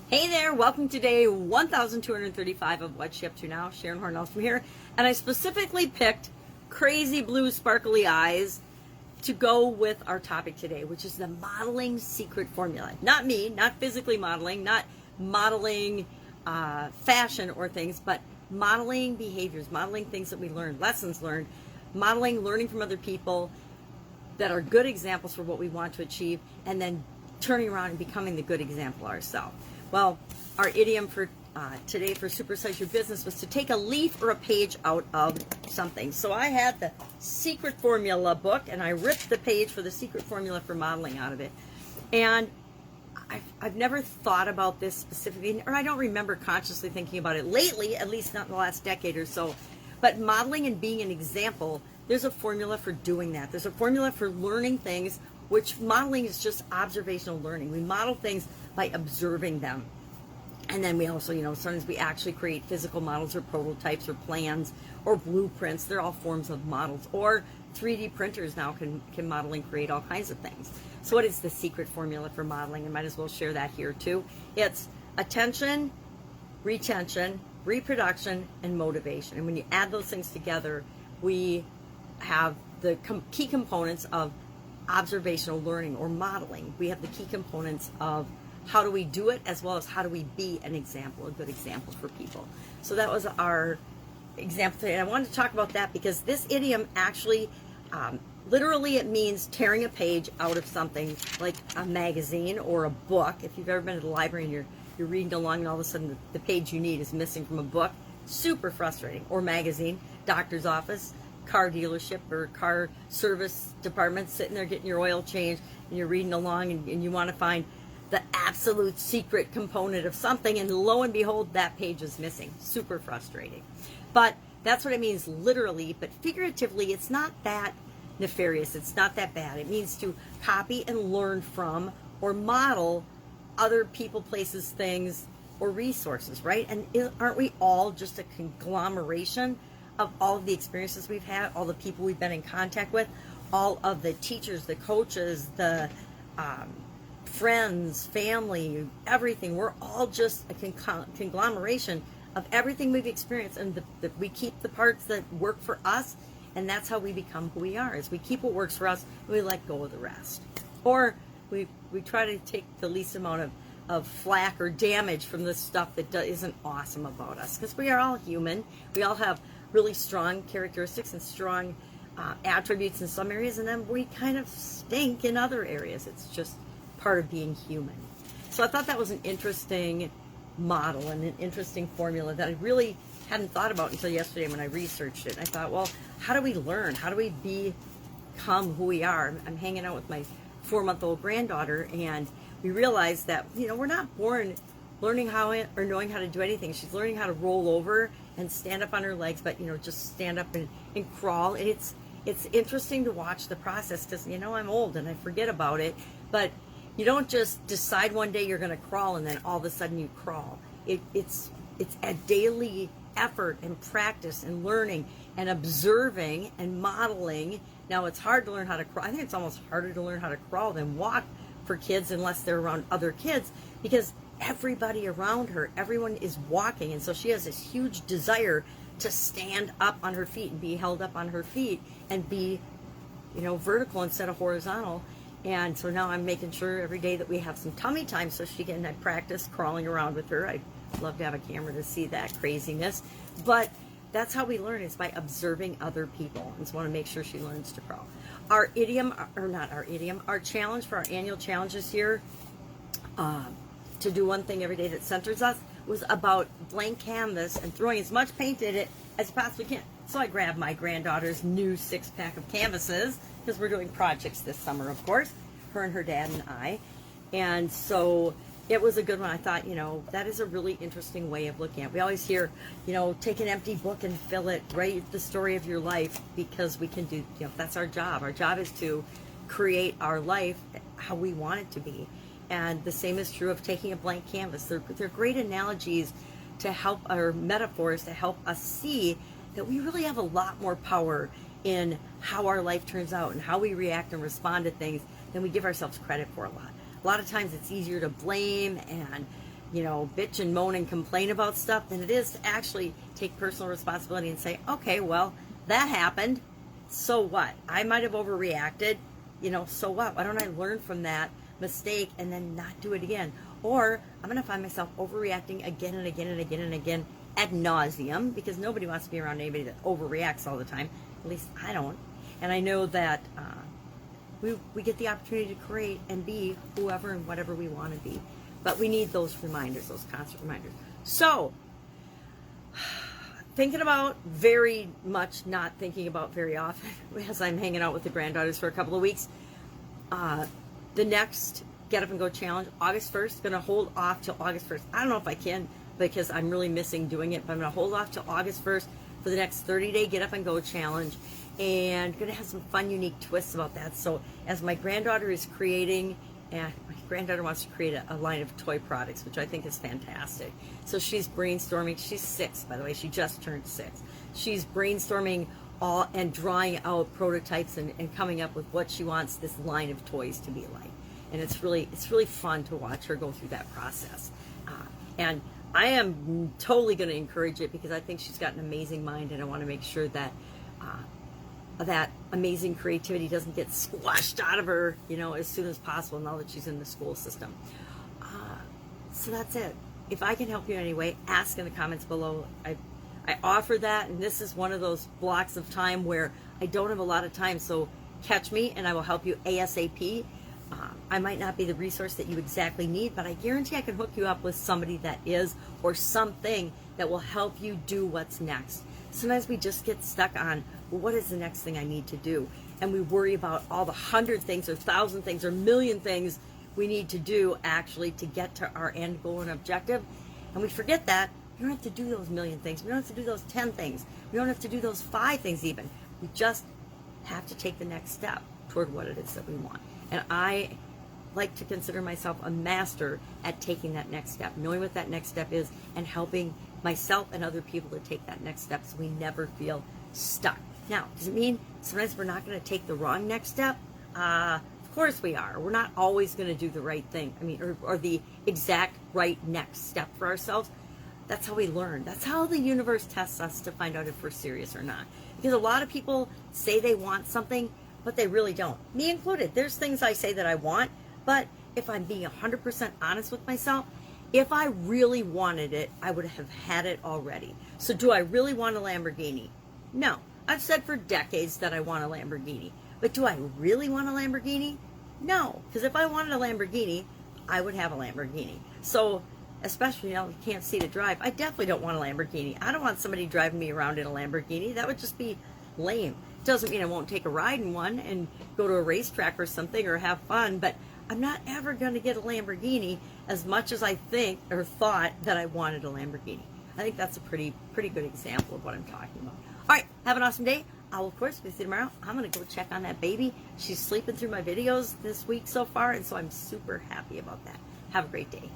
Hey there, welcome to day 1235 of What's She Up To Now. Sharon Horne-Ellstrom here, and I specifically picked crazy blue sparkly eyes to go with our topic today, which is the modeling secret formula. Not me, not physically modeling, not modeling fashion or things, but modeling behaviors, modeling things that we learned, lessons learned, modeling, learning from other people that are good examples for what we want to achieve, and then turning around and becoming the good example ourselves. Well, our idiom for today for Supersize Your Business was to take a leaf or a page out of something. So I had the secret formula book, and I ripped the page for the secret formula for modeling out of it. And I've never thought about this specifically, or I don't remember consciously thinking about it lately, at least not in the last decade or so. But modeling and being an example, there's a formula for doing that. There's a formula for learning things, which modeling is just observational learning. We model things by observing them. And then we also, sometimes we actually create physical models or prototypes or plans or blueprints. They're all forms of models. Or 3D printers now can model and create all kinds of things. So what is the secret formula for modeling? I might as well share that here too. It's attention, retention, reproduction, and motivation. And when you add those things together, we have the key components of observational learning or modeling. We have the key components of how do we do it, as well as how do we be an example, a good example for people. So that was our example today. And I wanted to talk about that because this idiom actually, literally it means tearing a page out of something like a magazine or a book. If you've ever been to the library and you're reading along and all of a sudden the page you need is missing from a book, super frustrating. Or magazine, doctor's office, car dealership or car service department, sitting there getting your oil changed and you're reading along and you want to find the absolute secret component of something, and lo and behold, that page is missing. Super frustrating. But that's what it means literally, but figuratively, it's not that nefarious. It's not that bad. It means to copy and learn from or model other people, places, things, or resources, right? And aren't we all just a conglomeration of all of the experiences we've had, all the people we've been in contact with, all of the teachers, the coaches, the friends, family, everything. We're all just a conglomeration of everything we've experienced, and we keep the parts that work for us, and that's how we become who we are. Is we keep what works for us, and we let go of the rest, or we try to take the least amount of flack or damage from the stuff that isn't awesome about us, because we are all human. We all have really strong characteristics and strong attributes in some areas, and then we kind of stink in other areas. It's just part of being human. So I thought that was an interesting model and an interesting formula that I really hadn't thought about until yesterday when I researched it. I thought, well, how do we learn? How do we become who we are? I'm hanging out with my 4-month-old granddaughter, and we realized that, we're not born learning how or knowing how to do anything. She's learning how to roll over and stand up on her legs, but, just stand up and crawl. And it's interesting to watch the process because, I'm old and I forget about it, but you don't just decide one day you're going to crawl and then all of a sudden you crawl. It's a daily effort and practice and learning and observing and modeling. Now, it's hard to learn how to crawl. I think it's almost harder to learn how to crawl than walk for kids unless they're around other kids, because everybody around her, everyone is walking, and so she has this huge desire to stand up on her feet and be held up on her feet and be, vertical instead of horizontal. And so now I'm making sure every day that we have some tummy time so she can practice crawling around with her. I'd love to have a camera to see that craziness. But that's how we learn, is by observing other people. And so I want to make sure she learns to crawl. Our idiom, or not our idiom, our challenge for our annual challenges here, to do one thing every day that centers us, was about blank canvas and throwing as much paint in it as you possibly can. So I grabbed my granddaughter's new 6-pack of canvases, because we're doing projects this summer, of course, her and her dad and I. And so it was a good one. I thought, that is a really interesting way of looking at it. We always hear, take an empty book and fill it, write the story of your life, because we can do, that's our job. Our job is to create our life how we want it to be. And the same is true of taking a blank canvas. They're great analogies to help, or metaphors to help us see that we really have a lot more power in how our life turns out and how we react and respond to things than we give ourselves credit for a lot. A lot of times it's easier to blame and bitch and moan and complain about stuff than it is to actually take personal responsibility and say, okay, well, that happened. So what? I might have overreacted. So what? Why don't I learn from that mistake and then not do it again? Or I'm going to find myself overreacting again and again and again and again ad nauseum, because nobody wants to be around anybody that overreacts all the time. At least I don't. And I know that we get the opportunity to create and be whoever and whatever we want to be. But we need those reminders, those constant reminders. So, thinking about very much, not thinking about very often, as I'm hanging out with the granddaughters for a couple of weeks, the next Get Up and Go challenge, August 1st, going to hold off till August 1st. I don't know if I can, because I'm really missing doing it, but I'm going to hold off till August 1st for the next 30-day Get Up and Go challenge, and going to have some fun, unique twists about that. So as my granddaughter is creating, and my granddaughter wants to create a line of toy products, which I think is fantastic. So she's brainstorming. She's 6, by the way. She just turned 6. She's brainstorming all and drawing out prototypes and coming up with what she wants this line of toys to be like. And it's really fun to watch her go through that process. And I am totally going to encourage it, because I think she's got an amazing mind, and I want to make sure that that amazing creativity doesn't get squashed out of her, as soon as possible now that she's in the school system. So that's it. If I can help you in any way, ask in the comments below. I offer that, and this is one of those blocks of time where I don't have a lot of time, so catch me and I will help you ASAP. I might not be the resource that you exactly need, but I guarantee I can hook you up with somebody that is, or something that will help you do what's next. Sometimes we just get stuck on, well, what is the next thing I need to do? And we worry about all the 100 things or 1,000 things or million things we need to do actually to get to our end goal and objective. And we forget that we don't have to do those million things. We don't have to do those 10 things. We don't have to do those 5 things even. We just have to take the next step toward what it is that we want. And I like to consider myself a master at taking that next step, knowing what that next step is, and helping myself and other people to take that next step so we never feel stuck. Now, does it mean sometimes we're not going to take the wrong next step? Of course we are. We're not always going to do the right thing. Or the exact right next step for ourselves. That's how we learn. That's how the universe tests us to find out if we're serious or not. Because a lot of people say they want something, but they really don't. Me included. There's things I say that I want, but if I'm being 100% honest with myself, if I really wanted it, I would have had it already. So do I really want a Lamborghini? No. I've said for decades that I want a Lamborghini. But do I really want a Lamborghini? No. Because if I wanted a Lamborghini, I would have a Lamborghini. So, especially now you can't see to drive, I definitely don't want a Lamborghini. I don't want somebody driving me around in a Lamborghini. That would just be lame. Doesn't mean I won't take a ride in one and go to a racetrack or something or have fun, but I'm not ever going to get a Lamborghini as much as I think or thought that I wanted a Lamborghini. I think that's a pretty good example of what I'm talking about. All right, have an awesome day. I will, of course, be see you tomorrow. I'm going to go check on that baby. She's sleeping through my videos this week so far, and so I'm super happy about that. Have a great day.